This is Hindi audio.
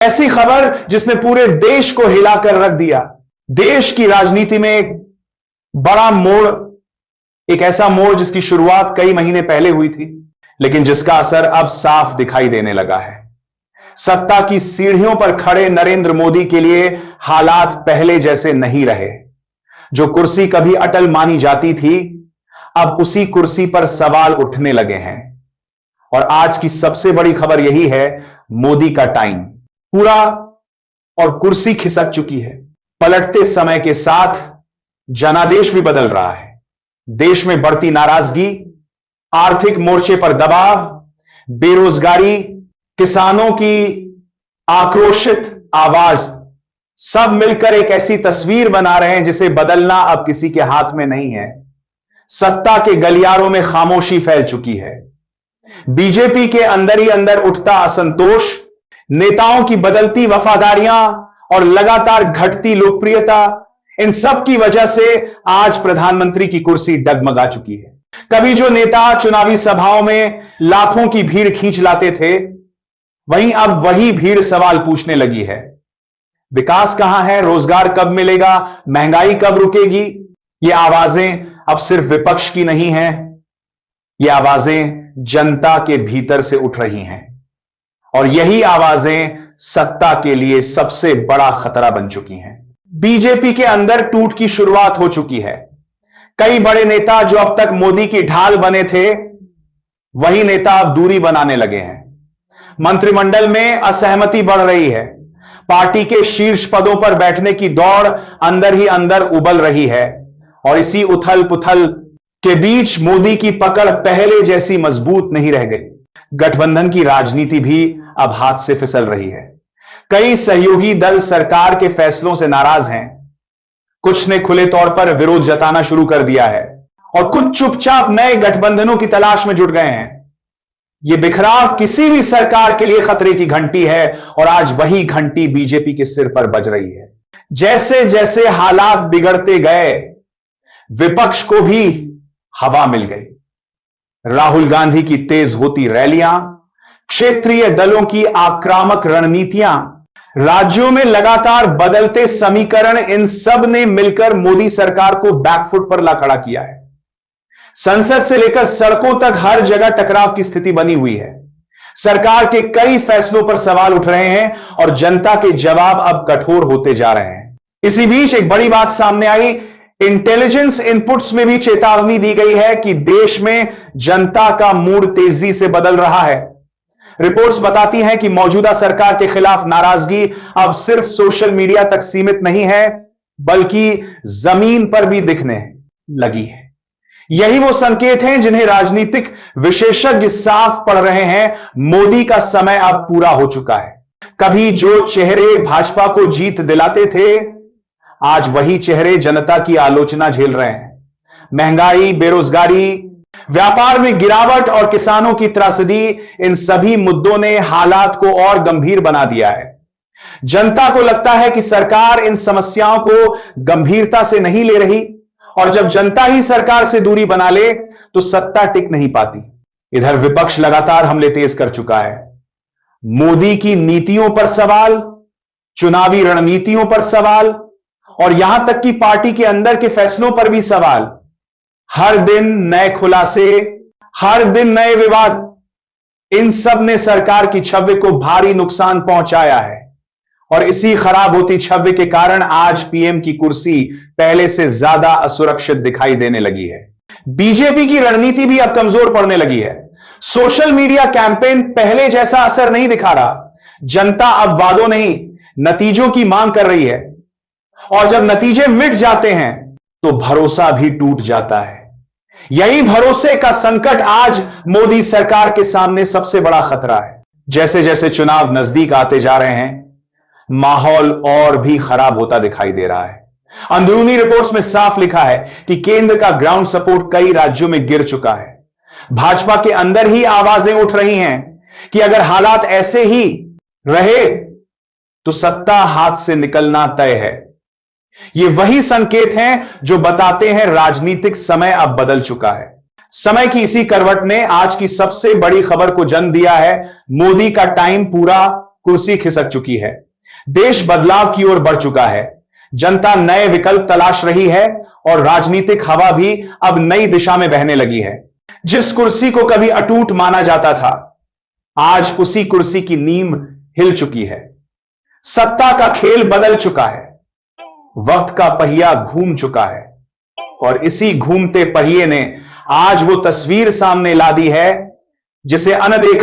ऐसी खबर जिसने पूरे देश को हिलाकर रख दिया। देश की राजनीति में एक बड़ा मोड़, एक ऐसा मोड़ जिसकी शुरुआत कई महीने पहले हुई थी, लेकिन जिसका असर अब साफ दिखाई देने लगा है। सत्ता की सीढ़ियों पर खड़े नरेंद्र मोदी के लिए हालात पहले जैसे नहीं रहे। जो कुर्सी कभी अटल मानी जाती थी, अब उसी कुर्सी पर सवाल उठने लगे हैं। और आज की सबसे बड़ी खबर यही है, मोदी का टाइम पूरा और कुर्सी खिसक चुकी है। पलटते समय के साथ जनादेश भी बदल रहा है। देश में बढ़ती नाराजगी, आर्थिक मोर्चे पर दबाव, बेरोजगारी, किसानों की आक्रोशित आवाज, सब मिलकर एक ऐसी तस्वीर बना रहे हैं जिसे बदलना अब किसी के हाथ में नहीं है। सत्ता के गलियारों में खामोशी फैल चुकी है। बीजेपी के अंदर ही अंदर उठता असंतोष, नेताओं की बदलती वफादारियां और लगातार घटती लोकप्रियता, इन सब की वजह से आज प्रधानमंत्री की कुर्सी डगमगा चुकी है। कभी जो नेता चुनावी सभाओं में लाखों की भीड़ खींच लाते थे, वहीं अब वही भीड़ सवाल पूछने लगी है। विकास कहां है? रोजगार कब मिलेगा? महंगाई कब रुकेगी? ये आवाजें अब सिर्फ विपक्ष की नहीं है, ये आवाजें जनता के भीतर से उठ रही हैं। और यही आवाजें सत्ता के लिए सबसे बड़ा खतरा बन चुकी हैं। बीजेपी के अंदर टूट की शुरुआत हो चुकी है। कई बड़े नेता जो अब तक मोदी की ढाल बने थे, वही नेता अब दूरी बनाने लगे हैं। मंत्रिमंडल में असहमति बढ़ रही है। पार्टी के शीर्ष पदों पर बैठने की दौड़ अंदर ही अंदर उबल रही है। और इसी उथल पुथल के बीच मोदी की पकड़ पहले जैसी मजबूत नहीं रह गई। गठबंधन की राजनीति भी अब हाथ से फिसल रही है। कई सहयोगी दल सरकार के फैसलों से नाराज हैं। कुछ ने खुले तौर पर विरोध जताना शुरू कर दिया है और कुछ चुपचाप नए गठबंधनों की तलाश में जुट गए हैं। यह बिखराव किसी भी सरकार के लिए खतरे की घंटी है और आज वही घंटी बीजेपी के सिर पर बज रही है। जैसे जैसे हालात बिगड़ते गए, विपक्ष को भी हवा मिल गई। राहुल गांधी की तेज होती रैलियां, क्षेत्रीय दलों की आक्रामक रणनीतियां, राज्यों में लगातार बदलते समीकरण, इन सब ने मिलकर मोदी सरकार को बैकफुट पर ला खड़ा किया है। संसद से लेकर सड़कों तक हर जगह टकराव की स्थिति बनी हुई है। सरकार के कई फैसलों पर सवाल उठ रहे हैं और जनता के जवाब अब कठोर होते जा रहे हैं। इसी बीच एक बड़ी बात सामने आई। इंटेलिजेंस इनपुट्स में भी चेतावनी दी गई है कि देश में जनता का मूड तेजी से बदल रहा है। रिपोर्ट्स बताती हैं कि मौजूदा सरकार के खिलाफ नाराजगी अब सिर्फ सोशल मीडिया तक सीमित नहीं है, बल्कि जमीन पर भी दिखने लगी है। यही वो संकेत हैं जिन्हें राजनीतिक विशेषज्ञ साफ पढ़ रहे हैं। मोदी का समय अब पूरा हो चुका है। कभी जो चेहरे भाजपा को जीत दिलाते थे, आज वही चेहरे जनता की आलोचना झेल रहे हैं। महंगाई, बेरोजगारी, व्यापार में गिरावट और किसानों की त्रासदी, इन सभी मुद्दों ने हालात को और गंभीर बना दिया है। जनता को लगता है कि सरकार इन समस्याओं को गंभीरता से नहीं ले रही, और जब जनता ही सरकार से दूरी बना ले तो सत्ता टिक नहीं पाती। इधर विपक्ष लगातार हमले तेज कर चुका है। मोदी की नीतियों पर सवाल, चुनावी रणनीतियों पर सवाल, और यहां तक कि पार्टी के अंदर के फैसलों पर भी सवाल। हर दिन नए खुलासे, हर दिन नए विवाद, इन सब ने सरकार की छवि को भारी नुकसान पहुंचाया है। और इसी खराब होती छवि के कारण आज पीएम की कुर्सी पहले से ज्यादा असुरक्षित दिखाई देने लगी है। बीजेपी की रणनीति भी अब कमजोर पड़ने लगी है। सोशल मीडिया कैंपेन पहले जैसा असर नहीं दिखा रहा। जनता अब वादों नहीं, नतीजों की मांग कर रही है। और जब नतीजे मिट जाते हैं तो भरोसा भी टूट जाता है। यही भरोसे का संकट आज मोदी सरकार के सामने सबसे बड़ा खतरा है। जैसे जैसे चुनाव नजदीक आते जा रहे हैं, माहौल और भी खराब होता दिखाई दे रहा है। अंदरूनी रिपोर्ट्स में साफ लिखा है कि केंद्र का ग्राउंड सपोर्ट कई राज्यों में गिर चुका है। भाजपा के अंदर ही आवाजें उठ रही हैं कि अगर हालात ऐसे ही रहे तो सत्ता हाथ से निकलना तय है। ये वही संकेत हैं जो बताते हैं राजनीतिक समय अब बदल चुका है। समय की इसी करवट ने आज की सबसे बड़ी खबर को जन्म दिया है। मोदी का टाइम पूरा, कुर्सी खिसक चुकी है। देश बदलाव की ओर बढ़ चुका है। जनता नए विकल्प तलाश रही है और राजनीतिक हवा भी अब नई दिशा में बहने लगी है। जिस कुर्सी को कभी अटूट माना जाता था, आज उसी कुर्सी की नींव हिल चुकी है। सत्ता का खेल बदल चुका है। वक्त का पहिया घूम चुका है और इसी घूमते पहिए ने आज वो तस्वीर सामने ला दी है जिसे अनदेखा